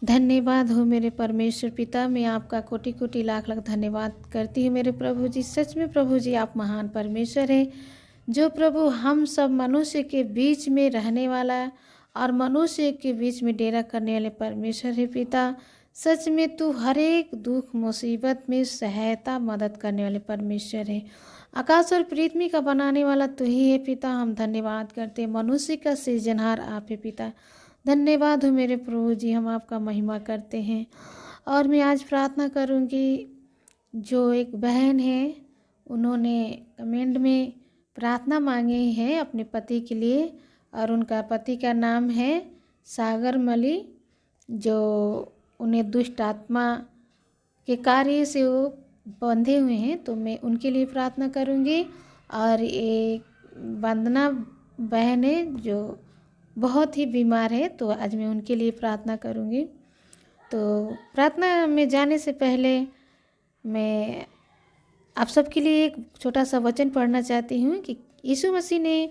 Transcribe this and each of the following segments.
धन्यवाद हो मेरे परमेश्वर पिता। मैं आपका कोटि कोटि लाख लाख धन्यवाद करती हूँ मेरे प्रभु जी। सच में प्रभु जी आप महान परमेश्वर हैं, जो प्रभु हम सब मनुष्य के बीच में रहने वाला और मनुष्य के बीच में डेरा करने वाले परमेश्वर है पिता। सच में तू हर एक दुख मुसीबत में सहायता मदद करने वाले परमेश्वर है। आकाश और पृथ्वी का बनाने वाला तू ही है पिता। हम धन्यवाद करते हैं, मनुष्य का सृजनहार आप है पिता। धन्यवाद हो मेरे प्रभु जी, हम आपका महिमा करते हैं। और मैं आज प्रार्थना करूंगी, जो एक बहन है उन्होंने कमेंट में प्रार्थना मांगी है अपने पति के लिए, और उनका पति का नाम है सागर मली, जो उन्हें दुष्ट आत्मा के कार्य से वो बंधे हुए हैं। तो मैं उनके लिए प्रार्थना करूंगी। और एक वंदना बहन है जो बहुत ही बीमार है, तो आज मैं उनके लिए प्रार्थना करूंगी। तो प्रार्थना में जाने से पहले मैं आप सबके लिए एक छोटा सा वचन पढ़ना चाहती हूँ कि यीशु मसीह ने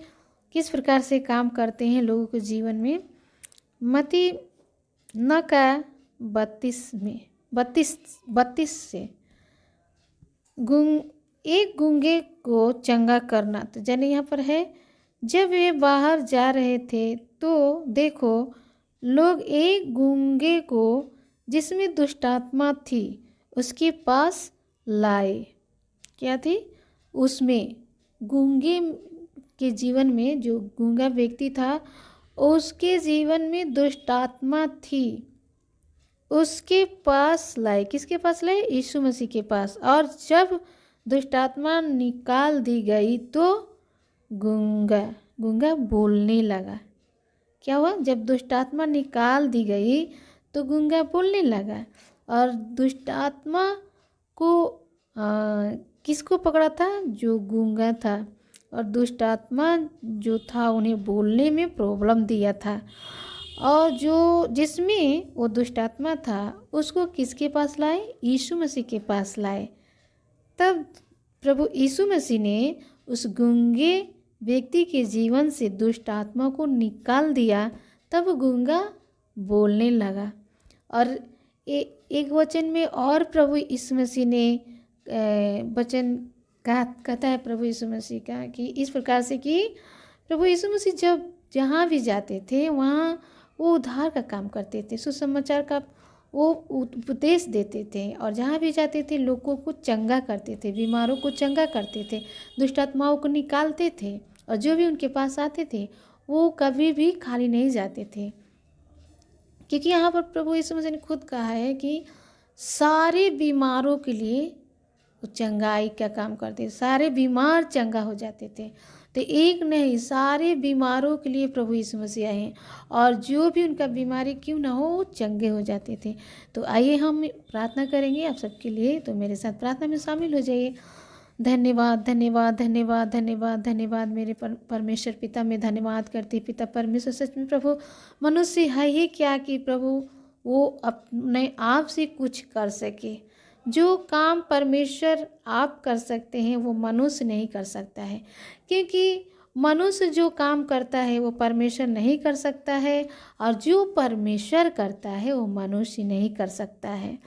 किस प्रकार से काम करते हैं लोगों के जीवन में। मत्ती 9 का 32 से एक गूंगे को चंगा करना। तो जाने यहाँ पर है, जब वे बाहर जा रहे थे तो देखो लोग एक गूंगे को जिसमें दुष्टात्मा थी उसके पास लाए। क्या थी उसमें? गूंगे के जीवन में, जो गूंगा व्यक्ति था उसके जीवन में दुष्टात्मा थी, उसके पास लाए। किसके पास लाए? यीशु मसीह के पास। और जब दुष्टात्मा निकाल दी गई तो गूंगा बोलने लगा। क्या हुआ? जब दुष्टात्मा निकाल दी गई तो गूंगा बोलने लगा। और दुष्टात्मा को किसको पकड़ा था? जो गूंगा था। और दुष्टात्मा जो था उन्हें बोलने में प्रॉब्लम दिया था। और जो जिसमें वो दुष्टात्मा था उसको किसके पास लाए? यीशु मसीह के पास लाए। तब प्रभु यीशु मसीह ने उस गूंगे व्यक्ति के जीवन से दुष्ट आत्मा को निकाल दिया। तब गूंगा बोलने लगा। और एक वचन में और प्रभु यीशु मसीह ने वचन कहता है प्रभु यीशु मसीह का कि इस प्रकार से कि प्रभु यीशु मसीह जब जहाँ भी जाते थे वहाँ वो उद्धार का काम करते थे, सुसमाचार का वो उपदेश देते थे। और जहाँ भी जाते थे लोगों को चंगा करते थे, बीमारों को चंगा करते थे, दुष्ट आत्माओं को निकालते थे। और जो भी उनके पास आते थे वो कभी भी खाली नहीं जाते थे, क्योंकि यहाँ पर प्रभु यीशु मसीह ने खुद कहा है कि सारे बीमारों के लिए वो चंगाई का काम करते थे। सारे बीमार चंगा हो जाते थे। तो एक नहीं, सारे बीमारों के लिए प्रभु यीशु मसीह आए हैं, और जो भी उनका बीमारी क्यों ना हो वो चंगे हो जाते थे। तो आइए हम प्रार्थना करेंगे आप सबके लिए। तो मेरे साथ प्रार्थना में शामिल हो जाइए। धन्यवाद धन्यवाद धन्यवाद धन्यवाद धन्यवाद मेरे परमेश्वर पिता। मैं धन्यवाद करती पिता परमेश्वर। सच में प्रभु मनुष्य है ही क्या कि प्रभु वो अपने आप से कुछ कर सके। जो काम परमेश्वर आप कर सकते हैं वो मनुष्य नहीं कर सकता है, क्योंकि मनुष्य जो काम करता है वो परमेश्वर नहीं कर सकता है, और जो परमेश्वर करता है वो मनुष्य नहीं कर सकता है।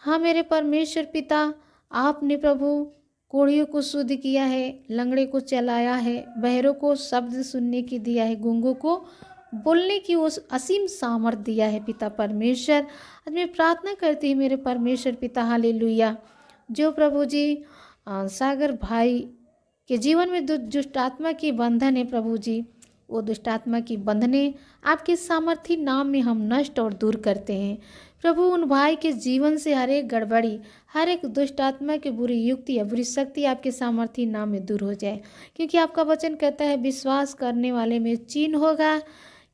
हाँ मेरे परमेश्वर पिता, आपने प्रभु कोढ़ियों को शुद्ध किया है, लंगड़े को चलाया है, बहरों को शब्द सुनने की दिया है, गूंगों को बोलने की वो असीम सामर्थ्य दिया है पिता परमेश्वर। आज मैं प्रार्थना करती हूँ मेरे परमेश्वर पिता, हालेलुया। जो प्रभु जी सागर भाई के जीवन में दुष्ट आत्मा की बंधन है प्रभु जी, वो दुष्ट आत्मा की बंधने आपके सामर्थ्य नाम में हम नष्ट और दूर करते हैं प्रभु। उन भाई के जीवन से हर एक गड़बड़ी, हर एक दुष्ट आत्मा की बुरी युक्ति या बुरी शक्ति आपके सामर्थ्य नाम में दूर हो जाए, क्योंकि आपका वचन कहता है विश्वास करने वाले में चिन्ह होगा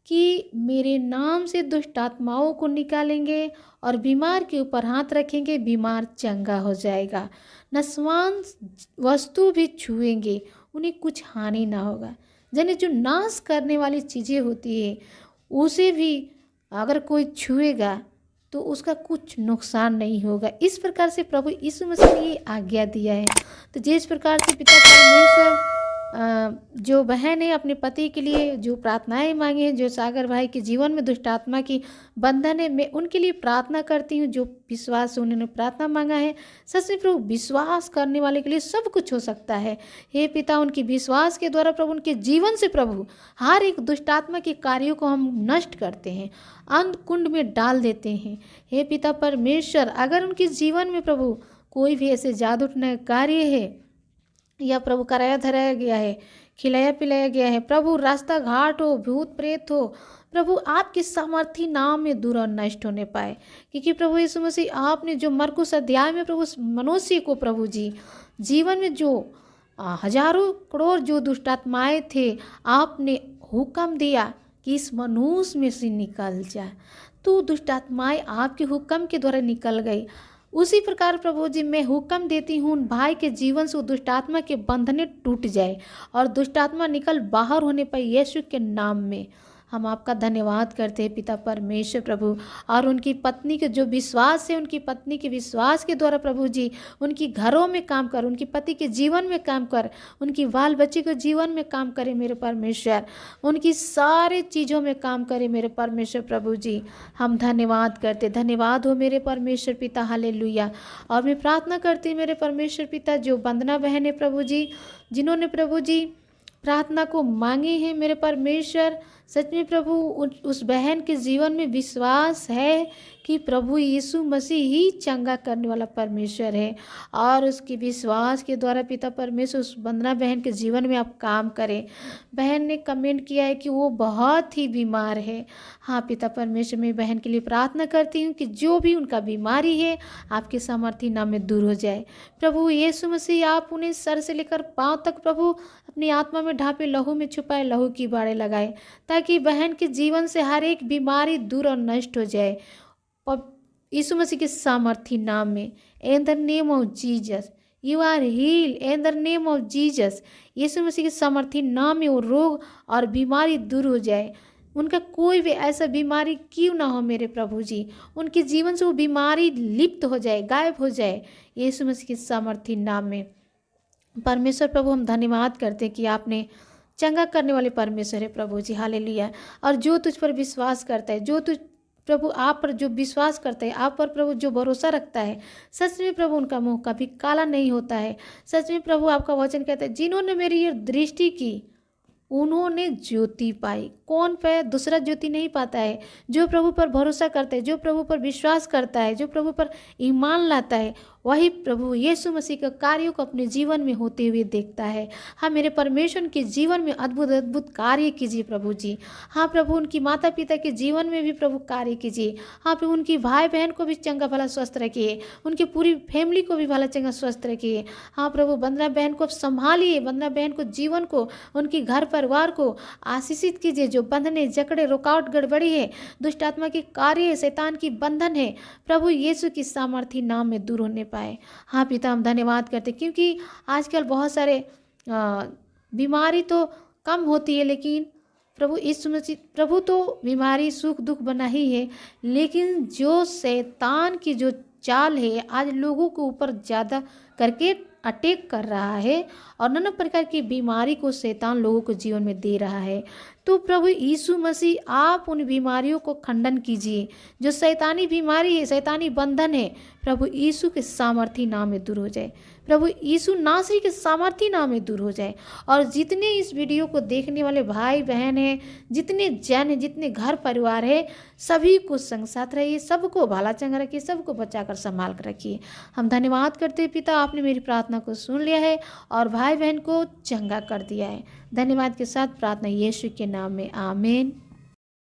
कि मेरे नाम से दुष्ट आत्माओं को निकालेंगे और बीमार के ऊपर हाथ रखेंगे, बीमार चंगा हो जाएगा। नस्वान वस्तु भी छुएंगे, उन्हें कुछ हानि ना होगा। यानी जो नाश करने वाली चीज़ें होती है उसे भी अगर कोई छुएगा तो उसका कुछ नुकसान नहीं होगा। इस प्रकार से प्रभु यीशु मसीह ने ये आज्ञा दिया है। तो जिस प्रकार से पिता परमेश्वर जो बहन है अपने पति के लिए जो प्रार्थनाएं मांगी हैं, जो सागर भाई के जीवन में दुष्ट आत्मा की बंधन है, मैं उनके लिए प्रार्थना करती हूँ। जो विश्वास से उन्होंने प्रार्थना मांगा है, सच में प्रभु विश्वास करने वाले के लिए सब कुछ हो सकता है। हे पिता, उनकी विश्वास के द्वारा प्रभु उनके जीवन से प्रभु हर एक दुष्ट आत्मा के कार्यों को हम नष्ट करते हैं, अंध कुंड में डाल देते हैं। हे पिता परमेश्वर, अगर उनके जीवन में प्रभु कोई भी ऐसे जादू टोना कार्य है या प्रभु कराया धराया गया है, खिलाया पिलाया गया है, प्रभु रास्ता घाट हो, भूत प्रेत हो, प्रभु आपके सामर्थी नाम में दूर और नष्ट होने पाए। क्योंकि प्रभु यीशु मसीह, आपने जो मरकुस अध्याय में प्रभु मनुष्य को प्रभु जी जीवन में जो हजारों करोड़ जो दुष्ट आत्माएं थे, आपने हुक्म दिया कि इस मनुष्य में से निकल जाए, तो दुष्ट आत्माएं आपके हुक्म के द्वारा निकल गई। उसी प्रकार प्रभु जी मैं हुक्म देती हूँ उन भाई के जीवन से वो दुष्ट आत्मा के बंधने टूट जाए और दुष्ट आत्मा निकल बाहर होने पर यीशु के नाम में हम आपका धन्यवाद करते हैं पिता परमेश्वर प्रभु। और उनकी पत्नी के जो विश्वास है, उनकी पत्नी के विश्वास के द्वारा प्रभु जी उनकी घरों में काम कर, उनकी पति के जीवन में काम कर, उनकी बाल बच्चे के जीवन में काम करे मेरे परमेश्वर, उनकी सारे चीज़ों में काम करे मेरे परमेश्वर प्रभु जी। हम धन्यवाद करते, धन्यवाद हो मेरे परमेश्वर पिता, हालेलुया। और मैं प्रार्थना करती मेरे परमेश्वर पिता, जो वंदना बहन है प्रभु जी, जिन्होंने प्रभु जी प्रार्थना को मांगे हैं मेरे परमेश्वर, सच में प्रभु उस बहन के जीवन में विश्वास है कि प्रभु यीशु मसीह ही चंगा करने वाला परमेश्वर है। और उसके विश्वास के द्वारा पिता परमेश्वर उस वंदना बहन के जीवन में आप काम करें। बहन ने कमेंट किया है कि वो बहुत ही बीमार है। हाँ पिता परमेश्वर, मैं बहन के लिए प्रार्थना करती हूँ कि जो भी उनका बीमारी है आपके सामर्थी नाम में दूर हो जाए। प्रभु यीशु मसीह, आप उन्हें सर से लेकर पाँव तक प्रभु अपनी आत्मा में ढांपे, लहू में छुपाए, लहू की बाड़े लगाए, ताकि बहन के जीवन से हर एक बीमारी दूर और नष्ट हो जाए यीशु मसीह के सामर्थी नाम में। In the name of Jesus you are heal, in the name of Jesus. Yeshu Masih के सामर्थी नाम में वो रोग और बीमारी दूर हो जाए। उनका कोई भी ऐसा बीमारी क्यों ना हो मेरे प्रभु जी, उनके जीवन से वो बीमारी लिप्त हो जाए, गायब हो जाए यीशु मसीह के सामर्थी नाम में। परमेश्वर प्रभु, हम धन्यवाद करते हैं कि आपने चंगा करने वाले परमेश्वर है प्रभु जी, हालेलुया। और जो तुझ पर विश्वास करता है, जो तुझ प्रभु आप पर जो विश्वास करता है, आप पर प्रभु जो भरोसा रखता है, सच में प्रभु उनका मुंह कभी काला नहीं होता है। सच में प्रभु आपका वचन कहता है, जिन्होंने मेरी ये दृष्टि की उन्होंने ज्योति पाई। कौन पाया? दूसरा ज्योति नहीं पाता है। जो प्रभु पर भरोसा करता है, जो प्रभु पर विश्वास करता है, जो प्रभु पर ईमान लाता है, वही प्रभु यीशु मसीह के कार्यों को अपने जीवन में होते हुए देखता है। हाँ मेरे परमेश्वर के जीवन में अद्भुत अद्भुत कार्य कीजिए प्रभु जी। हाँ प्रभु, उनकी माता पिता के जीवन में भी प्रभु कार्य कीजिए। हाँ प्रभु, उनकी भाई बहन को भी चंगा भला स्वस्थ रखिए, उनकी पूरी फैमिली को भी भला चंगा स्वस्थ रखिए। हाँ प्रभु, वंदना बहन को संभालिए, वंदना बहन को जीवन को, उनकी घर परिवार को आशीषित कीजिए। जो बंधने जकड़े रुकावट गड़बड़ी है, दुष्ट आत्मा की कार्य है, शैतान की बंधन है, प्रभु यीशु की सामर्थी नाम में दूर होने पाए। हाँ पिता, हम धन्यवाद करते, क्योंकि आजकल बहुत सारे बीमारी तो कम होती है, लेकिन प्रभु यीशु मसीह, प्रभु तो बीमारी सुख दुख बना ही है, लेकिन जो शैतान की जो चाल है आज लोगों के ऊपर ज़्यादा करके अटैक कर रहा है और नाना प्रकार की बीमारी को शैतान लोगों को जीवन में दे रहा है। तो प्रभु यीशु मसीह, आप उन बीमारियों को खंडन कीजिए। जो शैतानी बीमारी है, शैतानी बंधन है, प्रभु यीशु के सामर्थी नाम में दूर हो जाए। प्रभु यीशु नासरी के सामर्थी नाम में दूर हो जाए। और जितने इस वीडियो को देखने वाले भाई बहन हैं, जितने जन हैं, जितने घर परिवार है, सभी को संग साथ रहिए, सबको भला चंगा रखिए, सबको बचाकर संभाल कर रखिए। हम धन्यवाद करते हैं पिता, आपने मेरी प्रार्थना को सुन लिया है और भाई बहन को चंगा कर दिया है। धन्यवाद के साथ प्रार्थना यीशु के नाम में, आमीन।